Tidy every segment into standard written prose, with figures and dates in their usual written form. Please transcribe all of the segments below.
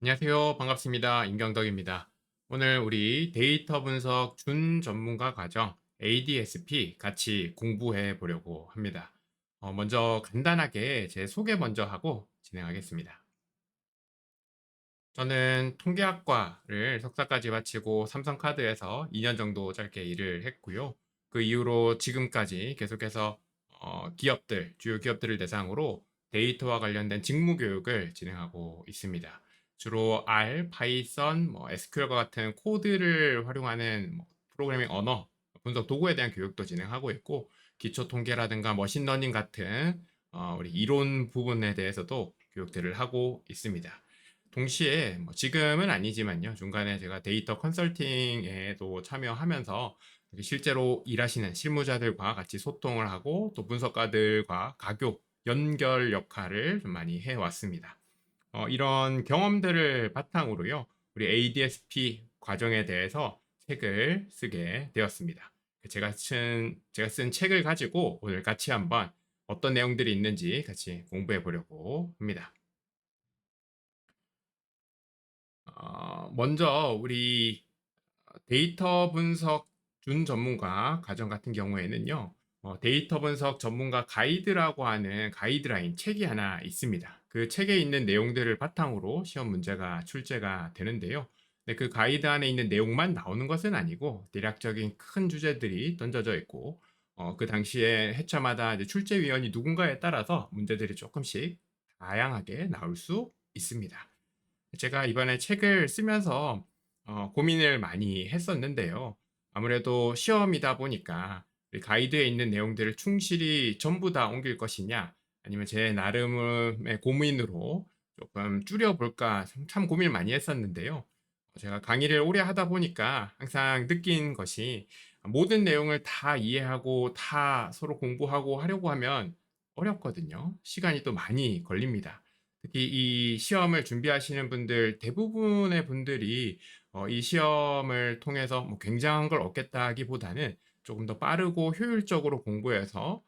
안녕하세요. 반갑습니다. 임경덕입니다. 오늘 우리 데이터 분석 준 전문가 과정 ADSP 같이 공부해 보려고 합니다. 먼저 간단하게 제 소개 먼저 하고 진행하겠습니다. 저는 통계학과를 석사까지 마치고 삼성카드에서 2년 정도 짧게 일을 했고요. 그 이후로 지금까지 계속해서 기업들, 주요 기업들을 대상으로 데이터와 관련된 직무 교육을 진행하고 있습니다. 주로 R, 파이썬, SQL과 같은 코드를 활용하는 프로그래밍 언어, 분석 도구에 대한 교육도 진행하고 있고, 기초 통계라든가 머신러닝 같은 우리 이론 부분에 대해서도 교육들을 하고 있습니다. 동시에 지금은 아니지만요. 중간에 제가 데이터 컨설팅에도 참여하면서 실제로 일하시는 실무자들과 같이 소통을 하고 또 분석가들과 가교, 연결 역할을 좀 많이 해왔습니다. 이런 경험들을 바탕으로요. 우리 ADSP 과정에 대해서 책을 쓰게 되었습니다. 제가 쓴 책을 가지고 오늘 같이 한번 어떤 내용들이 있는지 같이 공부해 보려고 합니다. 먼저 우리 데이터 분석 준 전문가 과정 같은 경우에는요. 데이터 분석 전문가 가이드라고 하는 가이드라인 책이 하나 있습니다. 그 책에 있는 내용들을 바탕으로 시험 문제가 출제가 되는데요. 근데 그 가이드 안에 있는 내용만 나오는 것은 아니고 대략적인 큰 주제들이 던져져 있고 그 당시에 회차마다 이제 출제위원이 누군가에 따라서 문제들이 조금씩 다양하게 나올 수 있습니다. 제가 이번에 책을 쓰면서 고민을 많이 했었는데요. 아무래도 시험이다 보니까 이 가이드에 있는 내용들을 충실히 전부 다 옮길 것이냐, 아니면 제 나름의 고민으로 조금 줄여볼까 참 고민을 많이 했었는데요. 제가 강의를 오래 하다 보니까 항상 느낀 것이 모든 내용을 다 이해하고 다 서로 공부하고 하려고 하면 어렵거든요. 시간이 또 많이 걸립니다. 특히 이 시험을 준비하시는 분들 대부분의 분들이 이 시험을 통해서 굉장한 걸 얻겠다기보다는 조금 더 빠르고 효율적으로 공부해서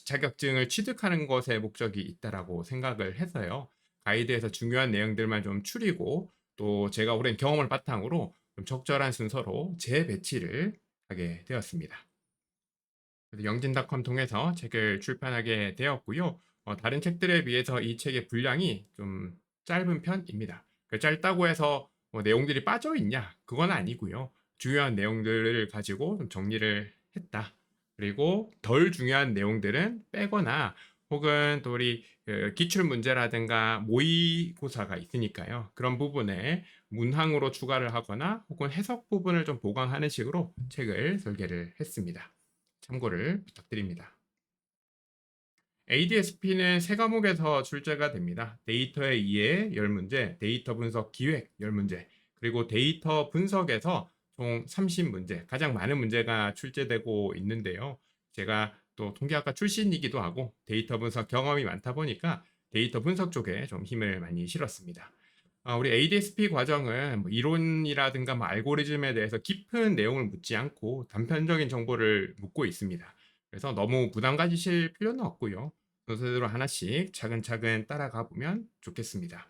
자격증을 취득하는 것에 목적이 있다라고 생각을 해서요. 가이드에서 중요한 내용들만 좀 추리고 또 제가 오랜 경험을 바탕으로 좀 적절한 순서로 재배치를 하게 되었습니다. 그래서 영진닷컴 통해서 책을 출판하게 되었고요. 다른 책들에 비해서 이 책의 분량이 좀 짧은 편입니다. 짧다고 해서 내용들이 빠져 있냐? 그건 아니고요. 중요한 내용들을 가지고 좀 정리를 했다. 그리고 덜 중요한 내용들은 빼거나 혹은 또 우리 그 기출 문제라든가 모의고사가 있으니까요. 그런 부분에 문항으로 추가를 하거나 혹은 해석 부분을 좀 보강하는 식으로 책을 설계를 했습니다. 참고를 부탁드립니다. ADSP는 세 과목에서 출제가 됩니다. 데이터의 이해 10문제, 데이터 분석 기획 10문제, 그리고 데이터 분석에서 총 30문제, 가장 많은 문제가 출제되고 있는데요. 제가 또 통계학과 출신이기도 하고 데이터 분석 경험이 많다 보니까 데이터 분석 쪽에 좀 힘을 많이 실었습니다. 우리 ADSP 과정은 이론이라든가 알고리즘에 대해서 깊은 내용을 묻지 않고 단편적인 정보를 묻고 있습니다. 그래서 너무 부담 가지실 필요는 없고요. 순서대로 하나씩 차근차근 따라가 보면 좋겠습니다.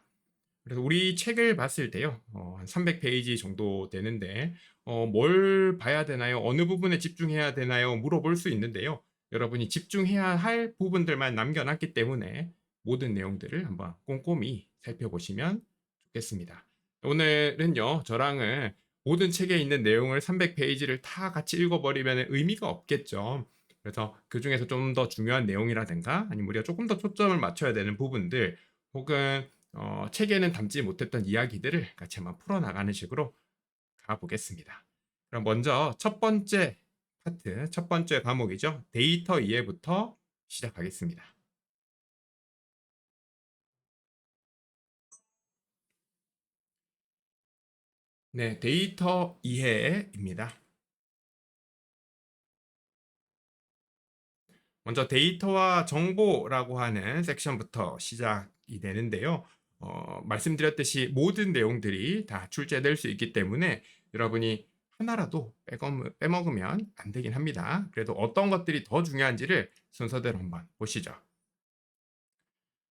그래서 우리 책을 봤을 때요, 한 300페이지 정도 되는데, 뭘 봐야 되나요? 어느 부분에 집중해야 되나요? 물어볼 수 있는데요. 여러분이 집중해야 할 부분들만 남겨놨기 때문에 모든 내용들을 한번 꼼꼼히 살펴보시면 좋겠습니다. 오늘은요, 저랑은 모든 책에 있는 내용을 300페이지를 다 같이 읽어버리면 의미가 없겠죠. 그래서 그 중에서 좀 더 중요한 내용이라든가 아니면 우리가 조금 더 초점을 맞춰야 되는 부분들 혹은 책에는 담지 못했던 이야기들을 같이 한번 풀어나가는 식으로 가보겠습니다. 그럼 먼저 첫 번째 파트, 첫 번째 과목이죠. 데이터 이해부터 시작하겠습니다. 네, 데이터 이해입니다. 먼저 데이터와 정보라고 하는 섹션부터 시작이 되는데요. 말씀드렸듯이 모든 내용들이 다 출제될 수 있기 때문에 여러분이 하나라도 빼먹으면 안 되긴 합니다. 그래도 어떤 것들이 더 중요한지를 순서대로 한번 보시죠.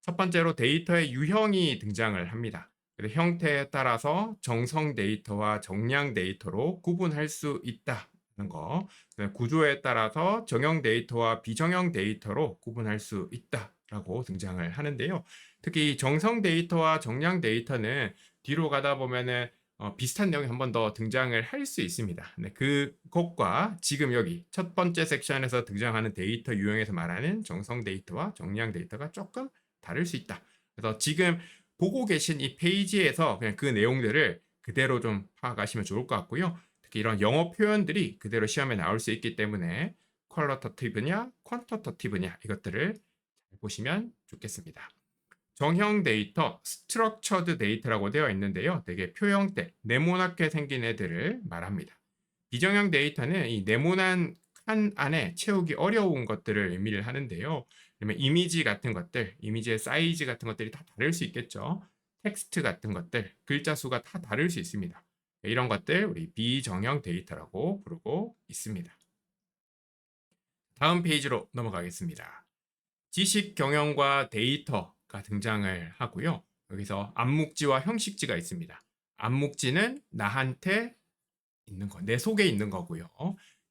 첫 번째로 데이터의 유형이 등장을 합니다. 그래서 형태에 따라서 정성 데이터와 정량 데이터로 구분할 수 있다는 거. 구조에 따라서 정형 데이터와 비정형 데이터로 구분할 수 있다라고 등장을 하는데요. 특히 정성 데이터와 정량 데이터는 뒤로 가다 보면은 비슷한 내용이 한 번 더 등장을 할 수 있습니다. 네, 그것과 지금 여기 첫 번째 섹션에서 등장하는 데이터 유형에서 말하는 정성 데이터와 정량 데이터가 조금 다를 수 있다. 그래서 지금 보고 계신 이 페이지에서 그냥 그 내용들을 그대로 좀 파악하시면 좋을 것 같고요. 특히 이런 영어 표현들이 그대로 시험에 나올 수 있기 때문에 퀄러터티브냐, 퀀터터티브냐 이것들을 잘 보시면 좋겠습니다. 정형 데이터, 스트럭처드 데이터라고 되어 있는데요. 되게 표형대, 네모나게 생긴 애들을 말합니다. 비정형 데이터는 이 네모난 칸 안에 채우기 어려운 것들을 의미를 하는데요. 그러면 이미지 같은 것들, 이미지의 사이즈 같은 것들이 다 다를 수 있겠죠. 텍스트 같은 것들, 글자 수가 다 다를 수 있습니다. 이런 것들 우리 비정형 데이터라고 부르고 있습니다. 다음 페이지로 넘어가겠습니다. 지식 경영과 데이터가 등장을 하고요. 여기서 암묵지와 형식지가 있습니다. 암묵지는 나한테 있는 거, 내 속에 있는 거고요.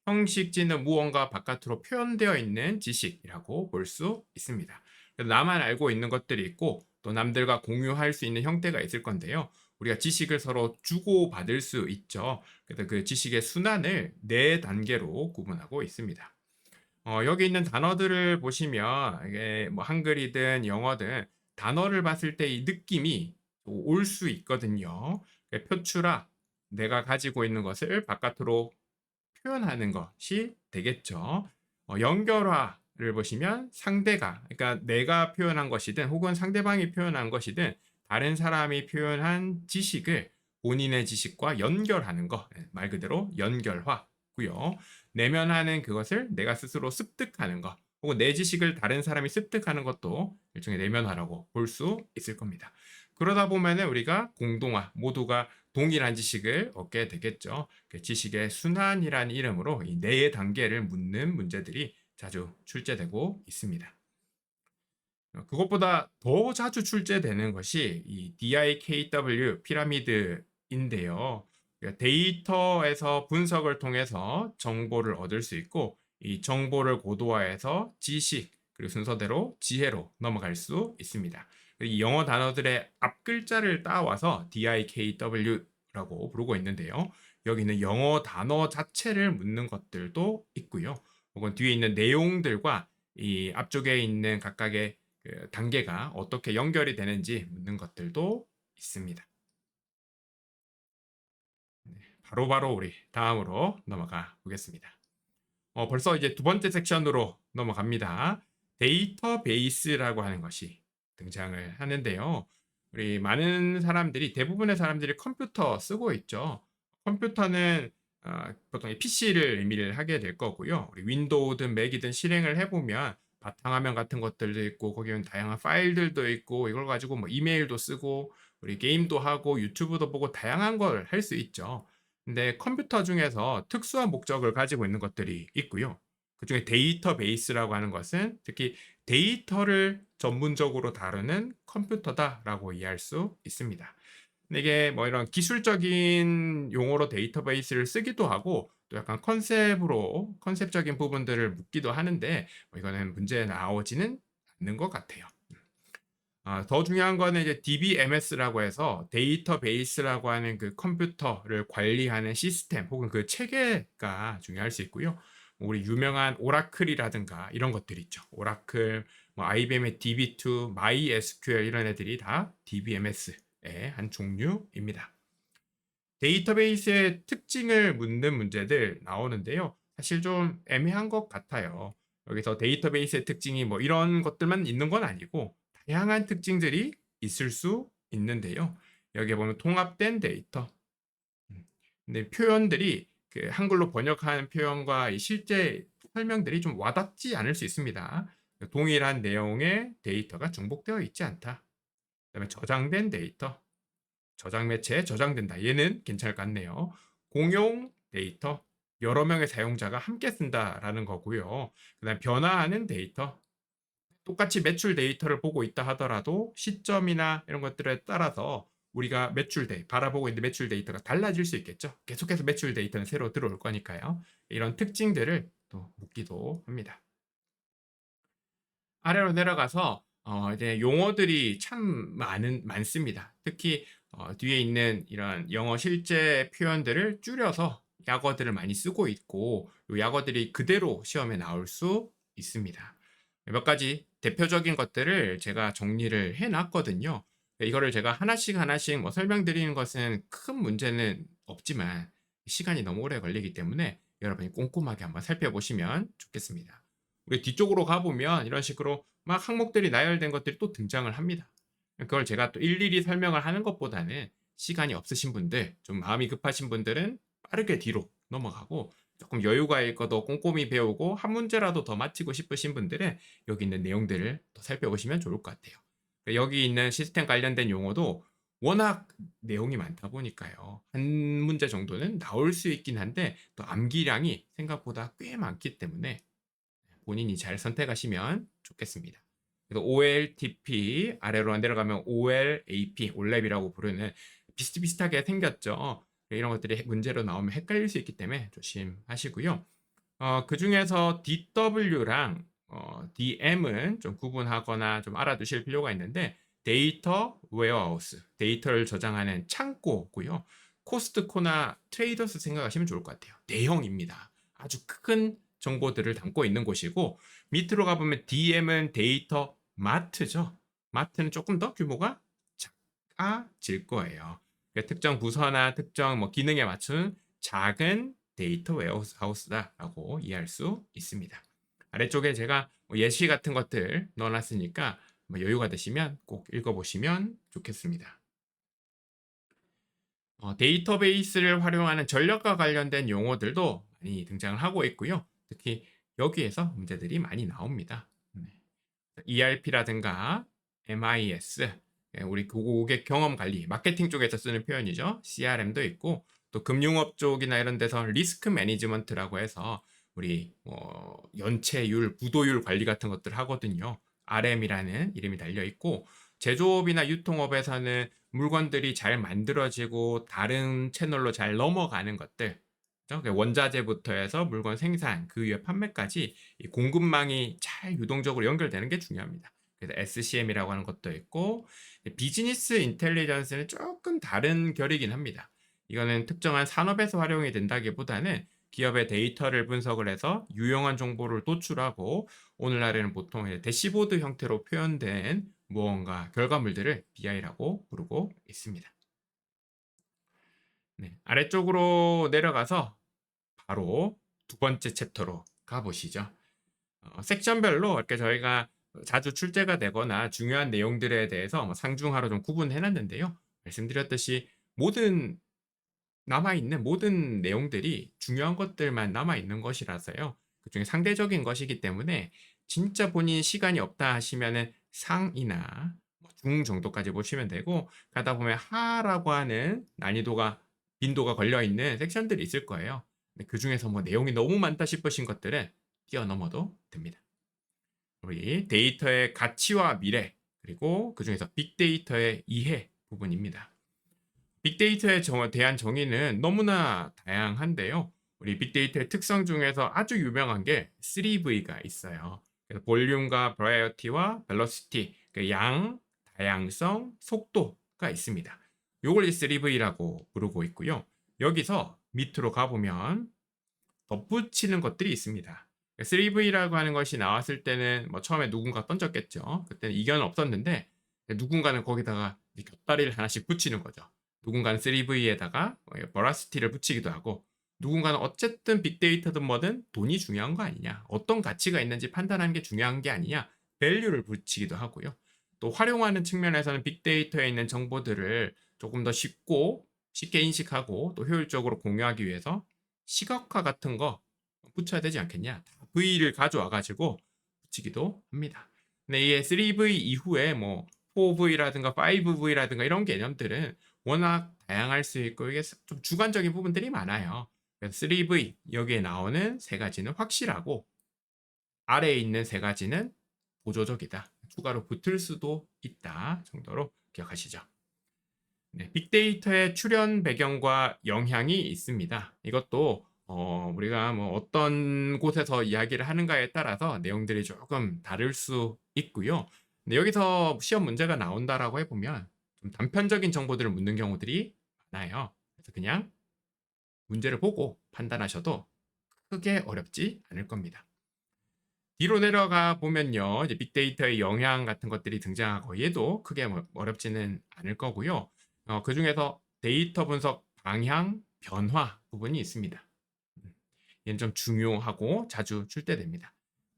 형식지는 무언가 바깥으로 표현되어 있는 지식이라고 볼 수 있습니다. 나만 알고 있는 것들이 있고 또 남들과 공유할 수 있는 형태가 있을 건데요. 우리가 지식을 서로 주고받을 수 있죠. 그래서 그 지식의 순환을 네 단계로 구분하고 있습니다. 여기 있는 단어들을 보시면 이게 뭐 한글이든 영어든 단어를 봤을 때 이 느낌이 올 수 있거든요. 표출하, 내가 가지고 있는 것을 바깥으로 표현하는 것이 되겠죠. 연결화를 보시면 상대가, 그러니까 내가 표현한 것이든 혹은 상대방이 표현한 것이든 다른 사람이 표현한 지식을 본인의 지식과 연결하는 것, 말 그대로 연결화고요. 내면하는 그것을 내가 스스로 습득하는 것, 혹은 내 지식을 다른 사람이 습득하는 것도 일종의 내면화라고 볼 수 있을 겁니다. 그러다 보면은 우리가 공동화, 모두가 동일한 지식을 얻게 되겠죠. 지식의 순환이라는 이름으로 이 네 단계를 묻는 문제들이 자주 출제되고 있습니다. 그것보다 더 자주 출제되는 것이 이 DIKW 피라미드인데요. 데이터에서 분석을 통해서 정보를 얻을 수 있고 이 정보를 고도화해서 지식 그리고 순서대로 지혜로 넘어갈 수 있습니다. 이 영어 단어들의 앞글자를 따와서 DIKW라고 부르고 있는데요. 여기는 영어 단어 자체를 묻는 것들도 있고요. 혹은 뒤에 있는 내용들과 이 앞쪽에 있는 각각의 그 단계가 어떻게 연결이 되는지 묻는 것들도 있습니다. 바로바로 우리 다음으로 넘어가 보겠습니다. 벌써 이제 두 번째 섹션으로 넘어갑니다. 데이터베이스라고 하는 것이 등장을 하는데요. 우리 많은 사람들이, 대부분의 사람들이 컴퓨터 쓰고 있죠. 컴퓨터는 보통 PC를 의미를 하게 될 거고요. 우리 윈도우든 맥이든 실행을 해보면 바탕화면 같은 것들도 있고 거기는 다양한 파일들도 있고 이걸 가지고 뭐 이메일도 쓰고 우리 게임도 하고 유튜브도 보고 다양한 걸 할 수 있죠. 근데 컴퓨터 중에서 특수한 목적을 가지고 있는 것들이 있고요. 그중에 데이터베이스라고 하는 것은 특히 데이터를 전문적으로 다루는 컴퓨터다라고 이해할 수 있습니다. 근데 이게 뭐 이런 기술적인 용어로 데이터베이스를 쓰기도 하고 또 약간 컨셉적인 부분들을 묻기도 하는데 뭐 이거는 문제 나오지는 않는 것 같아요. 더 중요한 거는 이제 DBMS라고 해서 데이터베이스라고 하는 그 컴퓨터를 관리하는 시스템 혹은 그 체계가 중요할 수 있고요. 우리 유명한 오라클이라든가 이런 것들 있죠. 오라클, 뭐 IBM의 DB2, MySQL 이런 애들이 다 DBMS의 한 종류입니다. 데이터베이스의 특징을 묻는 문제들 나오는데요. 사실 좀 애매한 것 같아요. 여기서 데이터베이스의 특징이 뭐 이런 것들만 있는 건 아니고 다양한 특징들이 있을 수 있는데요. 여기 보면 통합된 데이터. 근데 표현들이 그 한글로 번역한 표현과 이 실제 설명들이 좀 와닿지 않을 수 있습니다. 동일한 내용의 데이터가 중복되어 있지 않다. 그다음에 저장된 데이터. 저장 매체에 저장된다. 얘는 괜찮을 것 같네요. 공용 데이터. 여러 명의 사용자가 함께 쓴다라는 거고요. 그다음 변화하는 데이터. 똑같이 매출 데이터를 보고 있다 하더라도 시점이나 이런 것들에 따라서 우리가 바라보고 있는 매출 데이터가 달라질 수 있겠죠. 계속해서 매출 데이터는 새로 들어올 거니까요. 이런 특징들을 또 묻기도 합니다. 아래로 내려가서 이제 용어들이 참 많습니다. 특히 뒤에 있는 이런 영어 실제 표현들을 줄여서 약어들을 많이 쓰고 있고 요 약어들이 그대로 시험에 나올 수 있습니다. 몇 가지 대표적인 것들을 제가 정리를 해 놨거든요. 이거를 제가 하나씩 하나씩 뭐 설명드리는 것은 큰 문제는 없지만 시간이 너무 오래 걸리기 때문에 여러분이 꼼꼼하게 한번 살펴보시면 좋겠습니다. 우리 뒤쪽으로 가보면 이런 식으로 막 항목들이 나열된 것들이 또 등장을 합니다. 그걸 제가 또 일일이 설명을 하는 것보다는 시간이 없으신 분들, 좀 마음이 급하신 분들은 빠르게 뒤로 넘어가고 조금 여유가 있고 꼼꼼히 배우고 한 문제라도 더 맞히고 싶으신 분들은 여기 있는 내용들을 더 살펴보시면 좋을 것 같아요. 여기 있는 시스템 관련된 용어도 워낙 내용이 많다 보니까요. 한 문제 정도는 나올 수 있긴 한데 또 암기량이 생각보다 꽤 많기 때문에 본인이 잘 선택하시면 좋겠습니다. 그래서 OLTP 아래로 내려가면 OLAP, 올랩이라고 부르는 비슷비슷하게 생겼죠. 이런 것들이 문제로 나오면 헷갈릴 수 있기 때문에 조심하시고요. 그 중에서 DW랑 DM은 좀 구분하거나 좀 알아두실 필요가 있는데 데이터 웨어하우스, 데이터를 저장하는 창고고요. 코스트코나 트레이더스 생각하시면 좋을 것 같아요. 대형입니다. 아주 큰 정보들을 담고 있는 곳이고 밑으로 가보면 DM은 데이터 마트죠. 마트는 조금 더 규모가 작아질 거예요. 그러니까 특정 부서나 특정 뭐 기능에 맞춘 작은 데이터 웨어하우스다라고 이해할 수 있습니다. 아래쪽에 제가 뭐 예시 같은 것들 넣어놨으니까 뭐 여유가 되시면 꼭 읽어보시면 좋겠습니다. 데이터베이스를 활용하는 전력과 관련된 용어들도 많이 등장을 하고 있고요. 특히 여기에서 문제들이 많이 나옵니다. ERP라든가 MIS, 우리 고객 경험 관리, 마케팅 쪽에서 쓰는 표현이죠. CRM도 있고 또 금융업 쪽이나 이런 데서 리스크 매니지먼트라고 해서 우리 연체율, 부도율 관리 같은 것들 하거든요. RM이라는 이름이 달려 있고 제조업이나 유통업에서는 물건들이 잘 만들어지고 다른 채널로 잘 넘어가는 것들, 원자재부터 해서 물건 생산, 그 이후에 판매까지 이 공급망이 잘 유동적으로 연결되는 게 중요합니다. 그래서 SCM이라고 하는 것도 있고 비즈니스 인텔리전스는 조금 다른 결이긴 합니다. 이거는 특정한 산업에서 활용이 된다기보다는 기업의 데이터를 분석을 해서 유용한 정보를 도출하고 오늘날에는 보통 대시보드 형태로 표현된 무언가 결과물들을 BI라고 부르고 있습니다. 네, 아래쪽으로 내려가서 바로 두 번째 챕터로 가보시죠. 섹션별로 이렇게 저희가 자주 출제가 되거나 중요한 내용들에 대해서 상중하로 좀 구분해 놨는데요. 말씀드렸듯이 남아있는 모든 내용들이 중요한 것들만 남아있는 것이라서요. 그중에 상대적인 것이기 때문에 진짜 본인 시간이 없다 하시면은 상이나 중 정도까지 보시면 되고 가다 보면 하라고 하는 빈도가 걸려있는 섹션들이 있을 거예요. 그 중에서 뭐 내용이 너무 많다 싶으신 것들은 뛰어넘어도 됩니다. 우리 데이터의 가치와 미래 그리고 그 중에서 빅데이터의 이해 부분입니다. 빅데이터에 대한 정의는 너무나 다양한데요. 우리 빅데이터의 특성 중에서 아주 유명한 게 3V가 있어요. 그래서 볼륨과 버라이어티와 벨로시티, 양, 다양성, 속도가 있습니다. 요걸 3V라고 부르고 있고요. 여기서 밑으로 가보면 덧붙이는 것들이 있습니다. 3V라고 하는 것이 나왔을 때는 처음에 누군가 던졌겠죠. 그때는 이견은 없었는데 누군가는 거기다가 곁다리를 하나씩 붙이는 거죠. 누군가는 3V에다가 버라시티를 붙이기도 하고 누군가는 어쨌든 빅데이터든 뭐든 돈이 중요한 거 아니냐, 어떤 가치가 있는지 판단하는 게 중요한 게 아니냐, 밸류를 붙이기도 하고요. 또 활용하는 측면에서는 빅데이터에 있는 정보들을 조금 더 쉽게 인식하고 또 효율적으로 공유하기 위해서 시각화 같은 거 붙여야 되지 않겠냐, V를 가져와 가지고 붙이기도 합니다. 근데 이 3V 이후에 4V라든가 5V라든가 이런 개념들은 워낙 다양할 수 있고 이게 좀 주관적인 부분들이 많아요. 그래서 3V 여기에 나오는 세 가지는 확실하고 아래에 있는 세 가지는 보조적이다. 추가로 붙을 수도 있다 정도로 기억하시죠. 네, 빅데이터의 출현 배경과 영향이 있습니다. 이것도 우리가 뭐 어떤 곳에서 이야기를 하는가에 따라서 내용들이 조금 다를 수 있고요. 근데 여기서 시험 문제가 나온다라고 해보면 좀 단편적인 정보들을 묻는 경우들이 많아요. 그래서 그냥 문제를 보고 판단하셔도 크게 어렵지 않을 겁니다. 뒤로 내려가 보면요. 이제 빅데이터의 영향 같은 것들이 등장하고 얘도 크게 어렵지는 않을 거고요. 그 중에서 데이터 분석 방향 변화 부분이 있습니다. 얘는 좀 중요하고 자주 출제됩니다.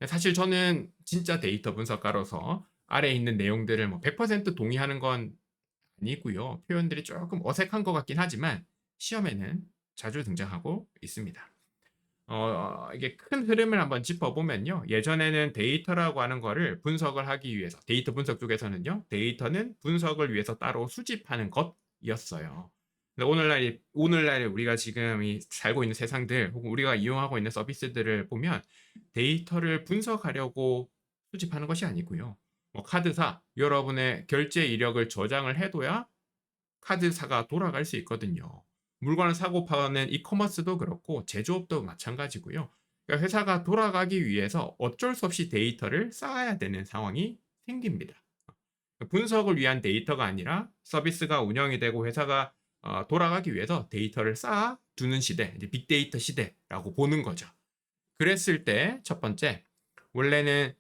사실 저는 진짜 데이터 분석가로서 아래에 있는 내용들을 뭐 100% 동의하는 건 아니고요. 표현들이 조금 어색한 것 같긴 하지만 시험에는 자주 등장하고 있습니다. 이게 큰 흐름을 한번 짚어보면요. 예전에는 데이터라고 하는 거를 분석을 하기 위해서, 데이터 분석 쪽에서는요, 데이터는 분석을 위해서 따로 수집하는 것이었어요. 근데 오늘날 우리가 지금 살고 있는 세상들, 혹은 우리가 이용하고 있는 서비스들을 보면 데이터를 분석하려고 수집하는 것이 아니고요. 뭐 카드사, 여러분의 결제 이력을 저장을 해둬야 카드사가 돌아갈 수 있거든요. 물건을 사고 파는 이커머스도 그렇고 제조업도 마찬가지고요. 그러니까 회사가 돌아가기 위해서 어쩔 수 없이 데이터를 쌓아야 되는 상황이 생깁니다. 분석을 위한 데이터가 아니라 서비스가 운영이 되고 회사가 돌아가기 위해서 데이터를 쌓아 두는 시대, 이제 빅데이터 시대라고 보는 거죠. 그랬을 때 첫 번째, 원래는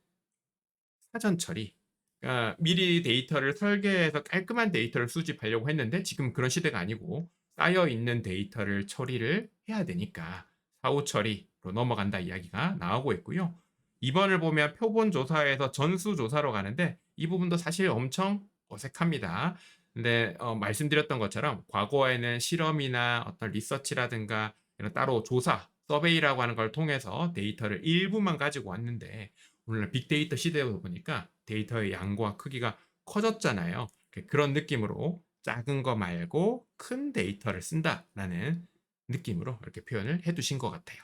사전 처리, 그러니까 미리 데이터를 설계해서 깔끔한 데이터를 수집하려고 했는데 지금 그런 시대가 아니고 쌓여 있는 데이터를 처리를 해야 되니까 사후 처리로 넘어간다 이야기가 나오고 있고요. 2번을 보면 표본 조사에서 전수 조사로 가는데 이 부분도 사실 엄청 어색합니다. 근데 말씀드렸던 것처럼 과거에는 실험이나 어떤 리서치라든가 이런 따로 조사, 서베이라고 하는 걸 통해서 데이터를 일부만 가지고 왔는데 오늘날 빅데이터 시대다 보니까 데이터의 양과 크기가 커졌잖아요. 그런 느낌으로 작은 거 말고 큰 데이터를 쓴다라는 느낌으로 이렇게 표현을 해두신 것 같아요.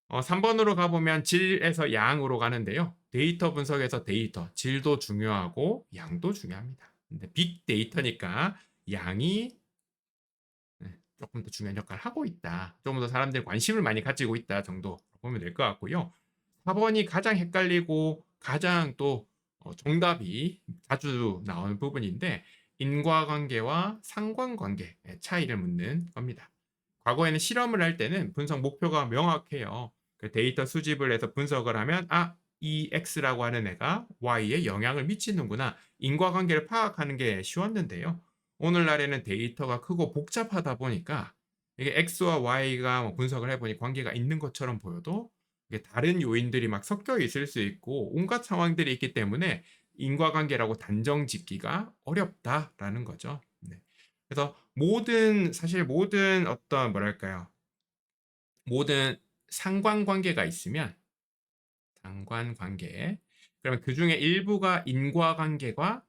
3번으로 가보면 질에서 양으로 가는데요. 데이터 분석에서 데이터, 질도 중요하고 양도 중요합니다. 근데 빅데이터니까 양이 조금 더 중요한 역할을 하고 있다. 조금 더 사람들이 관심을 많이 가지고 있다 정도 보면 될 것 같고요. 4번이 가장 헷갈리고 가장 또 정답이 자주 나오는 부분인데 인과관계와 상관관계의 차이를 묻는 겁니다. 과거에는 실험을 할 때는 분석 목표가 명확해요. 그 데이터 수집을 해서 분석을 하면 이 X라고 하는 애가 Y에 영향을 미치는구나. 인과관계를 파악하는 게 쉬웠는데요. 오늘날에는 데이터가 크고 복잡하다 보니까 이게 X와 Y가 뭐 분석을 해보니 관계가 있는 것처럼 보여도 이게 다른 요인들이 막 섞여 있을 수 있고 온갖 상황들이 있기 때문에 인과관계라고 단정 짓기가 어렵다라는 거죠. 네. 그래서 사실 모든 어떤 뭐랄까요? 모든 상관관계가 있으면 상관관계 그러면 그 중에 일부가 인과관계가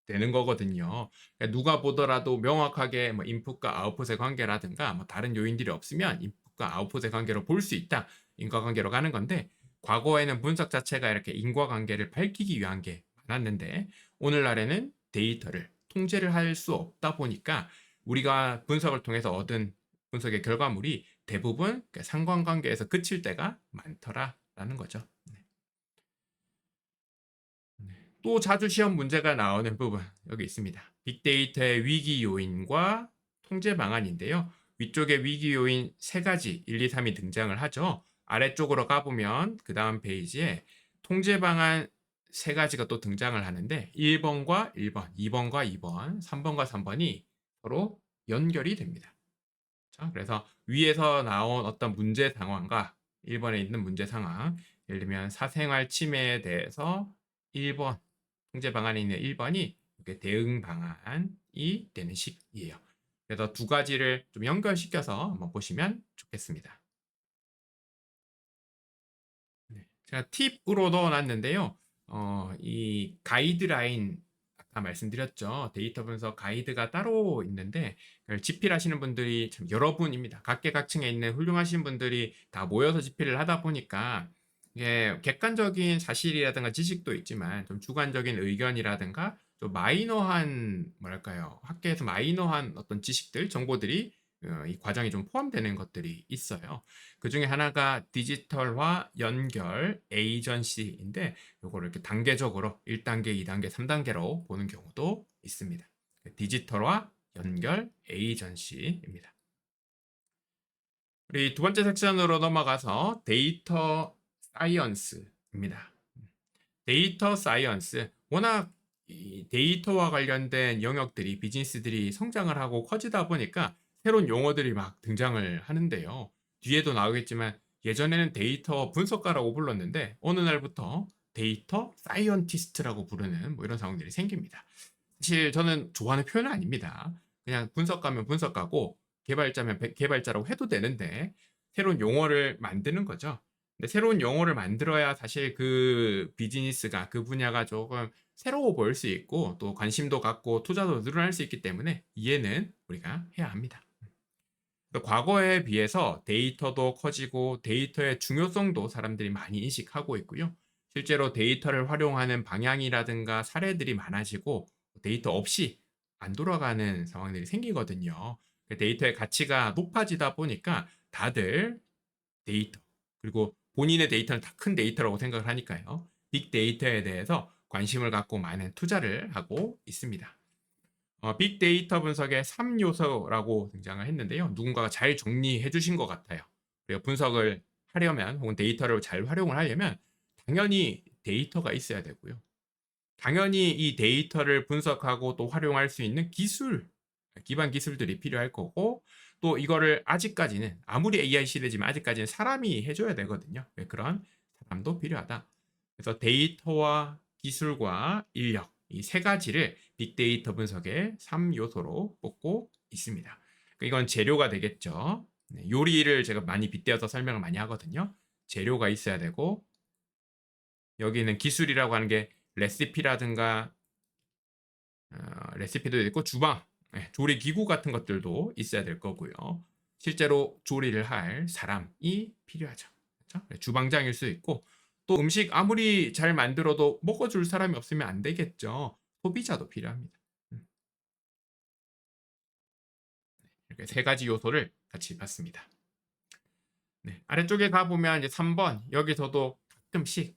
되는 거거든요. 그러니까 누가 보더라도 명확하게 뭐 인풋과 아웃풋의 관계라든가 뭐 다른 요인들이 없으면 인풋과 아웃풋의 관계로 볼 수 있다. 인과관계로 가는 건데 과거에는 분석 자체가 이렇게 인과관계를 밝히기 위한 게 많았는데 오늘날에는 데이터를 통제를 할 수 없다 보니까 우리가 분석을 통해서 얻은 분석의 결과물이 대부분 상관관계에서 그칠 때가 많더라라는 거죠. 또 자주 시험 문제가 나오는 부분 여기 있습니다. 빅데이터의 위기 요인과 통제 방안인데요. 위쪽에 위기 요인 3가지 1, 2, 3이 등장을 하죠. 아래쪽으로 가보면 그 다음 페이지에 통제 방안 3가지가 또 등장을 하는데 1번과 1번, 2번과 2번, 3번과 3번이 서로 연결이 됩니다. 그래서 위에서 나온 어떤 문제 상황과 1번에 있는 문제 상황, 예를 들면 사생활 침해에 대해서 1번 통제 방안에 있는 1번이 대응 방안이 되는 식이에요. 그래서 두 가지를 좀 연결시켜서 한번 보시면 좋겠습니다. 제가 팁으로 넣어놨는데요. 이 가이드라인 아까 말씀드렸죠. 데이터 분석 가이드가 따로 있는데 집필하시는 분들이 참 여러 분입니다. 각계각층에 있는 훌륭하신 분들이 다 모여서 집필을 하다 보니까 이게 객관적인 사실이라든가 지식도 있지만 좀 주관적인 의견이라든가 좀 마이너한 뭐랄까요? 학계에서 마이너한 어떤 지식들, 정보들이 이 과정에 좀 포함되는 것들이 있어요. 그중에 하나가 디지털화 연결 에이전시인데 요거를 이렇게 단계적으로 1단계, 2단계, 3단계로 보는 경우도 있습니다. 디지털화 연결 에이전시입니다. 우리 두 번째 섹션으로 넘어가서 데이터 사이언스입니다. 데이터 사이언스. 워낙 이 데이터와 관련된 영역들이 비즈니스들이 성장을 하고 커지다 보니까 새로운 용어들이 막 등장을 하는데요. 뒤에도 나오겠지만 예전에는 데이터 분석가라고 불렀는데 어느 날부터 데이터 사이언티스트라고 부르는 뭐 이런 상황들이 생깁니다. 사실 저는 좋아하는 표현은 아닙니다. 그냥 분석가면 분석가고 개발자면 개발자라고 해도 되는데 새로운 용어를 만드는 거죠. 근데 새로운 용어를 만들어야 사실 그 비즈니스가 그 분야가 조금 새로워 보일 수 있고 또 관심도 갖고 투자도 늘어날 수 있기 때문에 이해는 우리가 해야 합니다. 과거에 비해서 데이터도 커지고 데이터의 중요성도 사람들이 많이 인식하고 있고요. 실제로 데이터를 활용하는 방향이라든가 사례들이 많아지고 데이터 없이 안 돌아가는 상황들이 생기거든요. 데이터의 가치가 높아지다 보니까 다들 데이터, 그리고 본인의 데이터는 다 큰 데이터라고 생각을 하니까요. 빅데이터에 대해서 관심을 갖고 많은 투자를 하고 있습니다. 빅데이터 분석의 3요소라고 등장을 했는데요. 누군가가 잘 정리해 주신 것 같아요. 그리고 분석을 하려면 혹은 데이터를 잘 활용을 하려면 당연히 데이터가 있어야 되고요. 당연히 이 데이터를 분석하고 또 활용할 수 있는 기술, 기반 기술들이 필요할 거고 또 이거를 아직까지는 아무리 AI 시대지만 아직까지는 사람이 해줘야 되거든요. 그런 사람도 필요하다. 그래서 데이터와 기술과 인력 이 세 가지를 빅데이터 분석의 3요소로 뽑고 있습니다. 이건 재료가 되겠죠. 요리를 제가 많이 빗대어서 설명을 많이 하거든요. 재료가 있어야 되고 여기는 기술이라고 하는 게 레시피라든가 레시피도 있고 주방, 조리 기구 같은 것들도 있어야 될 거고요. 실제로 조리를 할 사람이 필요하죠. 그렇죠? 주방장일 수 있고 또 음식 아무리 잘 만들어도 먹어줄 사람이 없으면 안 되겠죠. 소비자도 필요합니다. 이렇게 세 가지 요소를 같이 봤습니다. 네, 아래쪽에 가보면 이제 3번 여기서도 가끔씩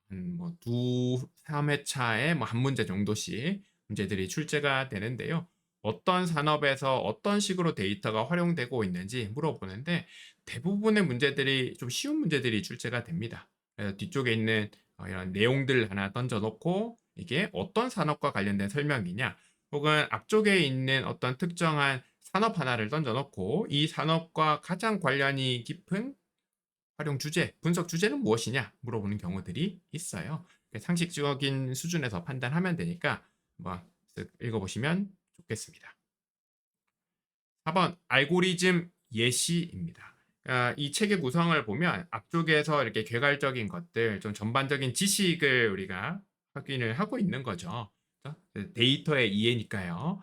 뭐 3회차에 뭐 한 문제 정도씩 문제들이 출제가 되는데요. 어떤 산업에서 어떤 식으로 데이터가 활용되고 있는지 물어보는데 대부분의 문제들이 좀 쉬운 문제들이 출제가 됩니다. 그래서 뒤쪽에 있는 이런 내용들 하나 던져놓고 이게 어떤 산업과 관련된 설명이냐 혹은 앞쪽에 있는 어떤 특정한 산업 하나를 던져놓고 이 산업과 가장 관련이 깊은 활용 주제, 분석 주제는 무엇이냐 물어보는 경우들이 있어요. 상식적인 수준에서 판단하면 되니까 한번 읽어보시면 좋겠습니다. 4번 알고리즘 예시입니다. 이 책의 구성을 보면 앞쪽에서 이렇게 개괄적인 것들, 좀 전반적인 지식을 우리가 확인을 하고 있는 거죠. 데이터의 이해니까요.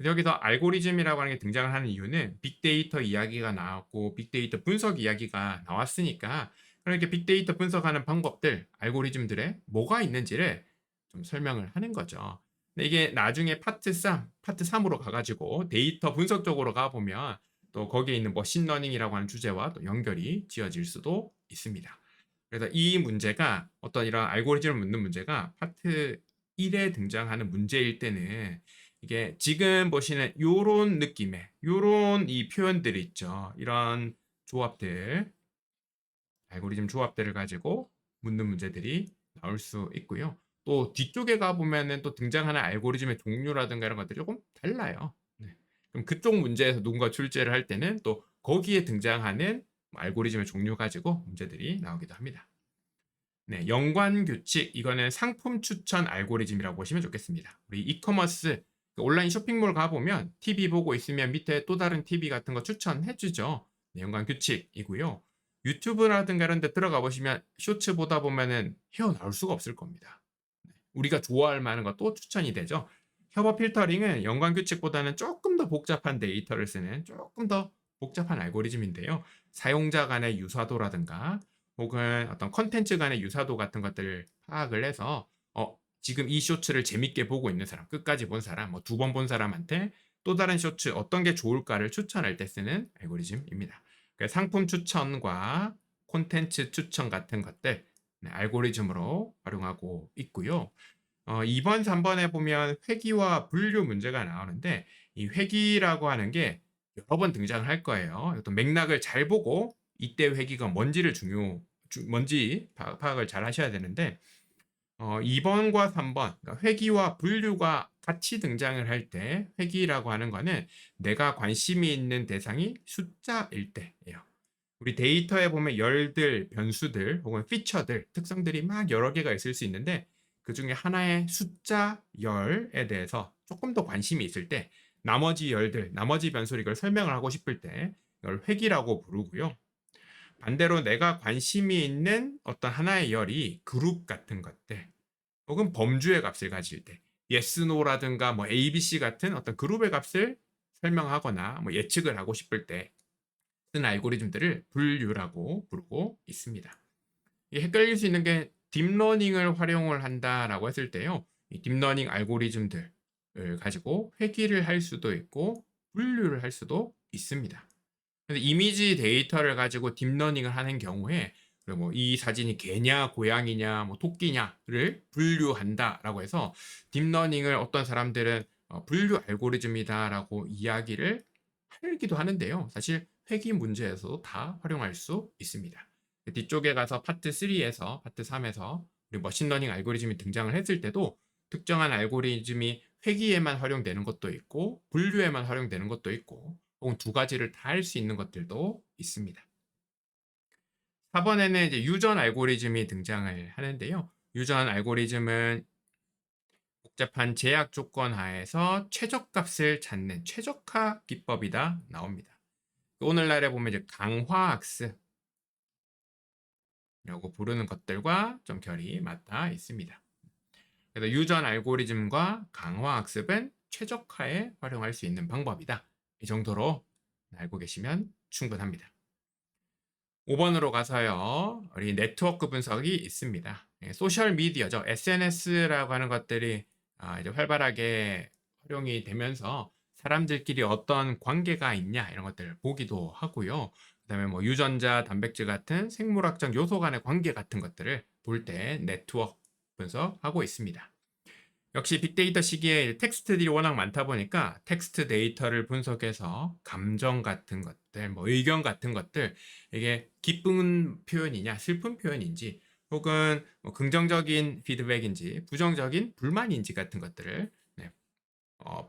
여기서 알고리즘이라고 하는 게 등장을 하는 이유는 빅데이터 이야기가 나왔고 빅데이터 분석 이야기가 나왔으니까 그렇게 빅데이터 분석하는 방법들, 알고리즘들에 뭐가 있는지를 좀 설명을 하는 거죠. 근데 이게 나중에 파트 3으로 가가지고 데이터 분석 쪽으로 가보면 또 거기에 있는 머신러닝이라고 하는 주제와 또 연결이 지어질 수도 있습니다. 그래서 이 문제가 어떤 이런 알고리즘을 묻는 문제가 파트 1에 등장하는 문제일 때는 이게 지금 보시는 요런 느낌의 요런 이 표현들 있죠. 이런 조합들, 알고리즘 조합들을 가지고 묻는 문제들이 나올 수 있고요. 또 뒤쪽에 가보면은 또 등장하는 알고리즘의 종류라든가 이런 것들이 조금 달라요. 네. 그럼 그쪽 문제에서 누군가 출제를 할 때는 또 거기에 등장하는 알고리즘의 종류 가지고 문제들이 나오기도 합니다. 네, 연관 규칙 이거는 상품 추천 알고리즘이라고 보시면 좋겠습니다. 우리 이커머스 온라인 쇼핑몰 가보면 TV 보고 있으면 밑에 또 다른 TV 같은 거 추천해주죠. 네, 연관 규칙이고요. 유튜브라든가 이런 데 들어가 보시면 쇼츠 보다 보면은 헤어나올 수가 없을 겁니다. 우리가 좋아할 만한 것도 추천이 되죠. 협업 필터링은 연관 규칙보다는 조금 더 복잡한 데이터를 쓰는 조금 더 복잡한 알고리즘인데요. 사용자 간의 유사도라든가 혹은 어떤 콘텐츠 간의 유사도 같은 것들을 파악을 해서 지금 이 쇼츠를 재밌게 보고 있는 사람, 끝까지 본 사람, 뭐 2번 본 사람한테 또 다른 쇼츠 어떤 게 좋을까를 추천할 때 쓰는 알고리즘입니다. 그러니까 상품 추천과 콘텐츠 추천 같은 것들 알고리즘으로 활용하고 있고요. 2번, 3번에 보면 회귀와 분류 문제가 나오는데 이 회귀라고 하는 게 여러 번 등장을 할 거예요. 어떤 맥락을 잘 보고 이때 회귀가 뭔지 파악을 잘 하셔야 되는데 2번과 3번, 그러니까 회귀와 분류가 같이 등장을 할 때 회귀라고 하는 거는 내가 관심이 있는 대상이 숫자일 때예요. 우리 데이터에 보면 열들, 변수들 혹은 피처들, 특성들이 막 여러 개가 있을 수 있는데 그 중에 하나의 숫자 열에 대해서 조금 더 관심이 있을 때 나머지 열들, 나머지 변수를 이걸 설명을 하고 싶을 때 이걸 회귀라고 부르고요. 반대로 내가 관심이 있는 어떤 하나의 열이 그룹 같은 것들 혹은 범주의 값을 가질 때 yes, no라든가 뭐 A, B, C 같은 어떤 그룹의 값을 설명하거나 뭐 예측을 하고 싶을 때 쓰는 알고리즘들을 분류라고 부르고 있습니다. 헷갈릴 수 있는 게 딥러닝을 활용을 한다라고 했을 때요. 이 딥러닝 알고리즘들을 가지고 회귀를 할 수도 있고 분류를 할 수도 있습니다. 근데 이미지 데이터를 가지고 딥러닝을 하는 경우에 뭐 이 사진이 개냐 고양이냐 뭐 토끼냐를 분류한다라고 해서 딥러닝을 어떤 사람들은 분류 알고리즘이다라고 이야기를 하기도 하는데요. 사실 회귀 문제에서도 다 활용할 수 있습니다. 뒤쪽에 가서 파트 3에서 파트 3에서 우리 머신러닝 알고리즘이 등장을 했을 때도 특정한 알고리즘이 회귀에만 활용되는 것도 있고 분류에만 활용되는 것도 있고 혹은 두 가지를 다 할 수 있는 것들도 있습니다. 4번에는 이제 유전 알고리즘이 등장을 하는데요. 유전 알고리즘은 복잡한 제약 조건 하에서 최적값을 찾는 최적화 기법이다 나옵니다. 오늘날에 보면 이제 강화학습이라고 부르는 것들과 좀 결이 맞닿아 있습니다. 그래서 유전 알고리즘과 강화학습은 최적화에 활용할 수 있는 방법이다. 이 정도로 알고 계시면 충분합니다. 5번으로 가서요. 우리 네트워크 분석이 있습니다. 소셜 미디어죠. SNS라고 하는 것들이 이제 활발하게 활용이 되면서 사람들끼리 어떤 관계가 있냐 이런 것들을 보기도 하고요. 그다음에 뭐 유전자, 단백질 같은 생물학적 요소 간의 관계 같은 것들을 볼 때 네트워크 분석하고 있습니다. 역시 빅데이터 시기에 텍스트들이 워낙 많다 보니까 텍스트 데이터를 분석해서 감정 같은 것들, 뭐 의견 같은 것들, 이게 기쁜 표현이냐, 슬픈 표현인지, 혹은 뭐 긍정적인 피드백인지, 부정적인 불만인지 같은 것들을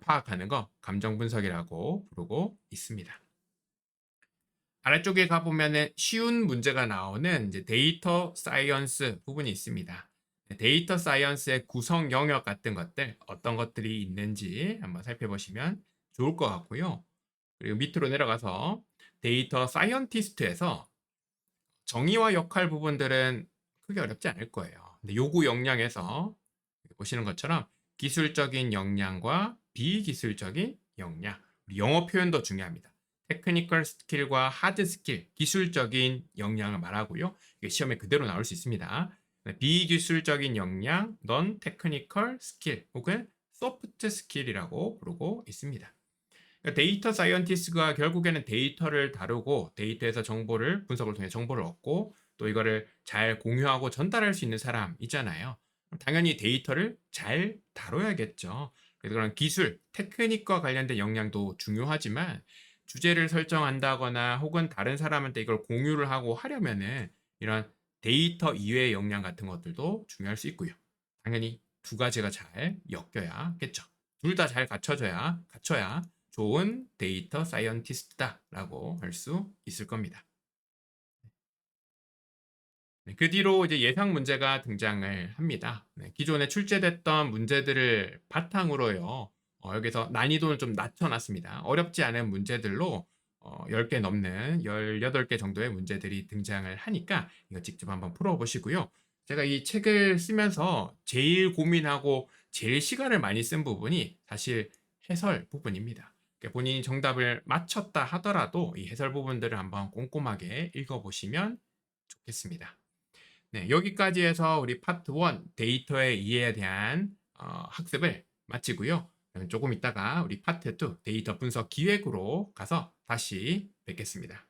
파악하는 거 감정 분석이라고 부르고 있습니다. 아래쪽에 가보면은 쉬운 문제가 나오는 이제 데이터 사이언스 부분이 있습니다. 데이터 사이언스의 구성 영역 같은 것들, 어떤 것들이 있는지 한번 살펴보시면 좋을 것 같고요. 그리고 밑으로 내려가서 데이터 사이언티스트에서 정의와 역할 부분들은 크게 어렵지 않을 거예요. 근데 요구 역량에서 보시는 것처럼 기술적인 역량과 비기술적인 역량, 영어 표현도 중요합니다. 테크니컬 스킬과 하드 스킬, 기술적인 역량을 말하고요. 이게 시험에 그대로 나올 수 있습니다. 비기술적인 역량, 넌 테크니컬 스킬 혹은 소프트 스킬이라고 부르고 있습니다. 그러니까 데이터 사이언티스트가 결국에는 데이터를 다루고 데이터에서 정보를 분석을 통해 정보를 얻고 또 이거를 잘 공유하고 전달할 수 있는 사람이잖아요. 당연히 데이터를 잘 다뤄야겠죠. 그래서 그런 기술, 테크닉과 관련된 역량도 중요하지만 주제를 설정한다거나 혹은 다른 사람한테 이걸 공유를 하고 하려면은 이런 데이터 이외의 역량 같은 것들도 중요할 수 있고요. 당연히 두 가지가 잘 엮여야겠죠. 둘 다 잘 갖춰야 좋은 데이터 사이언티스트다라고 할 수 있을 겁니다. 그 뒤로 이제 예상 문제가 등장을 합니다. 기존에 출제됐던 문제들을 바탕으로요. 여기서 난이도를 좀 낮춰놨습니다. 어렵지 않은 문제들로 10개 넘는 18개 정도의 문제들이 등장을 하니까 이거 직접 한번 풀어보시고요. 제가 이 책을 쓰면서 제일 고민하고 제일 시간을 많이 쓴 부분이 사실 해설 부분입니다. 그러니까 본인이 정답을 맞췄다 하더라도 이 해설 부분들을 한번 꼼꼼하게 읽어보시면 좋겠습니다. 네, 여기까지 해서 우리 파트 1 데이터의 이해에 대한 학습을 마치고요. 조금 있다가 우리 파트 2 데이터 분석 기획으로 가서 다시 뵙겠습니다.